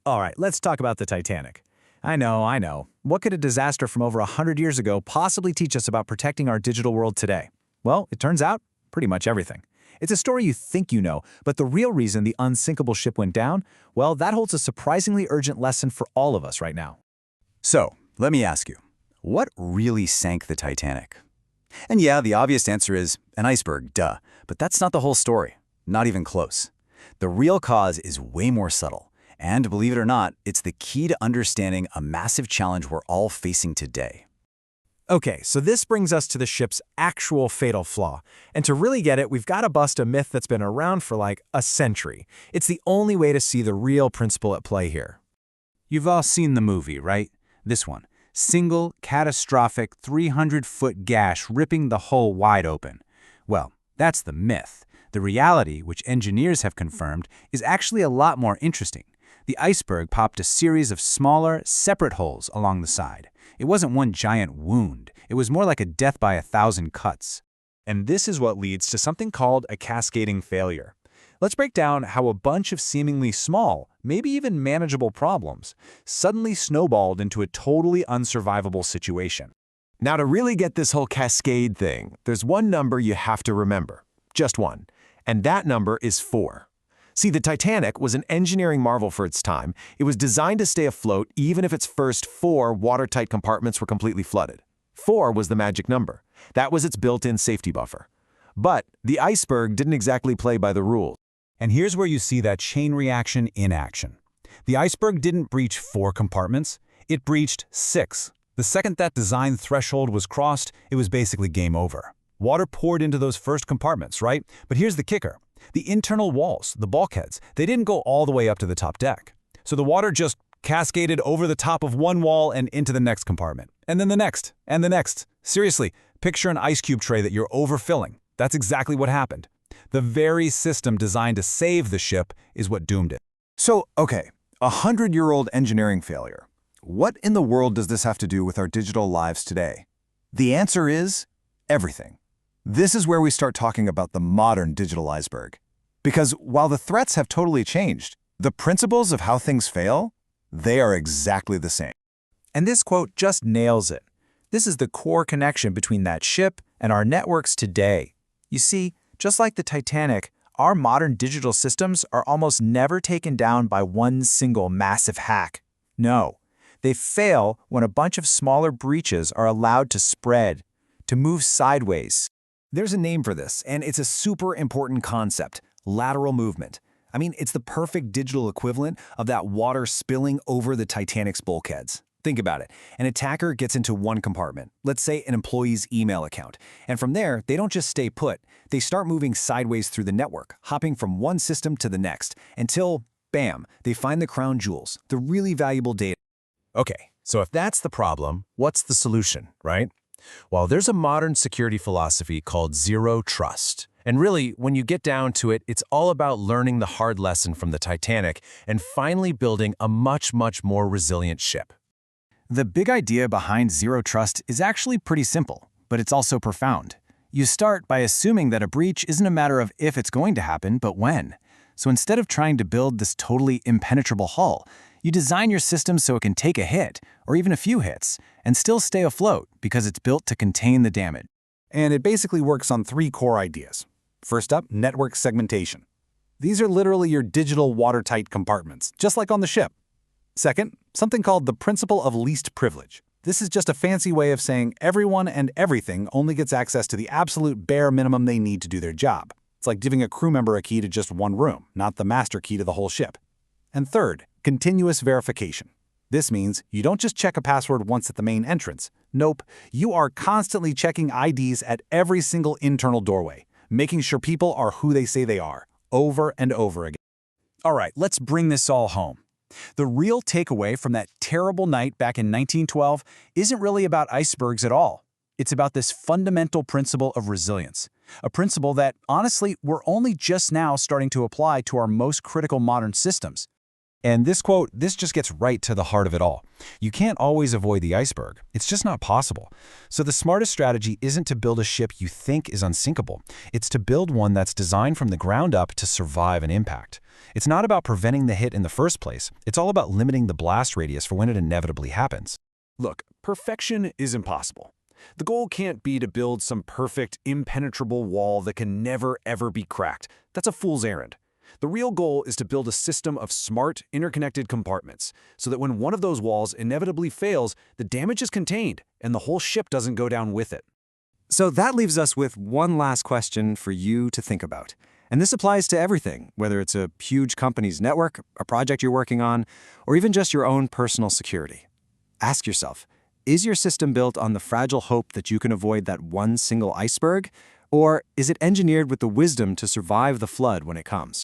All right, let's talk about the Titanic. I know. What could a disaster from over 100 years ago possibly teach us about protecting our digital world today? Well, it turns out, pretty much everything. It's a story you think you know, but the real reason the unsinkable ship went down, well, that holds a surprisingly urgent lesson for all of us right now. So, let me ask you, what really sank the Titanic? And yeah, the obvious answer is an iceberg, duh. But that's not the whole story. Not even close. The real cause is way more subtle. And believe it or not, it's the key to understanding a massive challenge we're all facing today. Okay, so this brings us to the ship's actual fatal flaw. And to really get it, we've got to bust a myth that's been around for like a century. It's the only way to see the real principle at play here. You've all seen the movie, right? This one. Single, catastrophic, 300-foot gash ripping the hull wide open. Well, that's the myth. The reality, which engineers have confirmed, is actually a lot more interesting. The iceberg popped a series of smaller, separate holes along the side. It wasn't one giant wound. It was more like a death by 1,000 cuts. And this is what leads to something called a cascading failure. Let's break down how a bunch of seemingly small, maybe even manageable problems, suddenly snowballed into a totally unsurvivable situation. Now, to really get this whole cascade thing, there's one number you have to remember. Just one. And that number is 4. See, the Titanic was an engineering marvel for its time. It was designed to stay afloat even if its first 4 watertight compartments were completely flooded. 4 was the magic number. That was its built-in safety buffer. But the iceberg didn't exactly play by the rules. And here's where you see that chain reaction in action. The iceberg didn't breach 4 compartments. It breached 6. The second that design threshold was crossed, it was basically game over. Water poured into those first compartments, right? But here's the kicker. The internal walls, the bulkheads, they didn't go all the way up to the top deck. So the water just cascaded over the top of one wall and into the next compartment. And then the next, and the next. Seriously, picture an ice cube tray that you're overfilling. That's exactly what happened. The very system designed to save the ship is what doomed it. So, okay, 100-year-old engineering failure. What in the world does this have to do with our digital lives today? The answer is everything. This is where we start talking about the modern digital iceberg. Because while the threats have totally changed, the principles of how things fail, they are exactly the same. And this quote just nails it. This is the core connection between that ship and our networks today. You see, just like the Titanic, our modern digital systems are almost never taken down by one single massive hack. No, they fail when a bunch of smaller breaches are allowed to spread, to move sideways. There's a name for this, and it's a super important concept, lateral movement. I mean, it's the perfect digital equivalent of that water spilling over the Titanic's bulkheads. Think about it. An attacker gets into one compartment, let's say an employee's email account, and from there, they don't just stay put. They start moving sideways through the network, hopping from one system to the next, until, bam, they find the crown jewels, the really valuable data. Okay, so if that's the problem, what's the solution, right? Well, there's a modern security philosophy called zero trust. And really, when you get down to it, it's all about learning the hard lesson from the Titanic and finally building a much more resilient ship. The big idea behind zero trust is actually pretty simple, but it's also profound. You start by assuming that a breach isn't a matter of if it's going to happen, but when. So instead of trying to build this totally impenetrable hull, you design your system so it can take a hit, or even a few hits, and still stay afloat because it's built to contain the damage. And it basically works on 3 core ideas. First up, network segmentation. These are literally your digital watertight compartments, just like on the ship. Second, something called the principle of least privilege. This is just a fancy way of saying everyone and everything only gets access to the absolute bare minimum they need to do their job. It's like giving a crew member a key to just one room, not the master key to the whole ship. And third, continuous verification. This means you don't just check a password once at the main entrance. Nope, you are constantly checking IDs at every single internal doorway, making sure people are who they say they are, over and over again. All right, let's bring this all home. The real takeaway from that terrible night back in 1912 isn't really about icebergs at all. It's about this fundamental principle of resilience, a principle that, honestly, we're only just now starting to apply to our most critical modern systems. And this just gets right to the heart of it all. You can't always avoid the iceberg. It's just not possible. So the smartest strategy isn't to build a ship you think is unsinkable. It's to build one that's designed from the ground up to survive an impact. It's not about preventing the hit in the first place. It's all about limiting the blast radius for when it inevitably happens. Look, perfection is impossible. The goal can't be to build some perfect, impenetrable wall that can never, ever be cracked. That's a fool's errand. The real goal is to build a system of smart, interconnected compartments, so that when one of those walls inevitably fails, the damage is contained, and the whole ship doesn't go down with it. So that leaves us with one last question for you to think about. And this applies to everything, whether it's a huge company's network, a project you're working on, or even just your own personal security. Ask yourself, is your system built on the fragile hope that you can avoid that one single iceberg? Or is it engineered with the wisdom to survive the flood when it comes?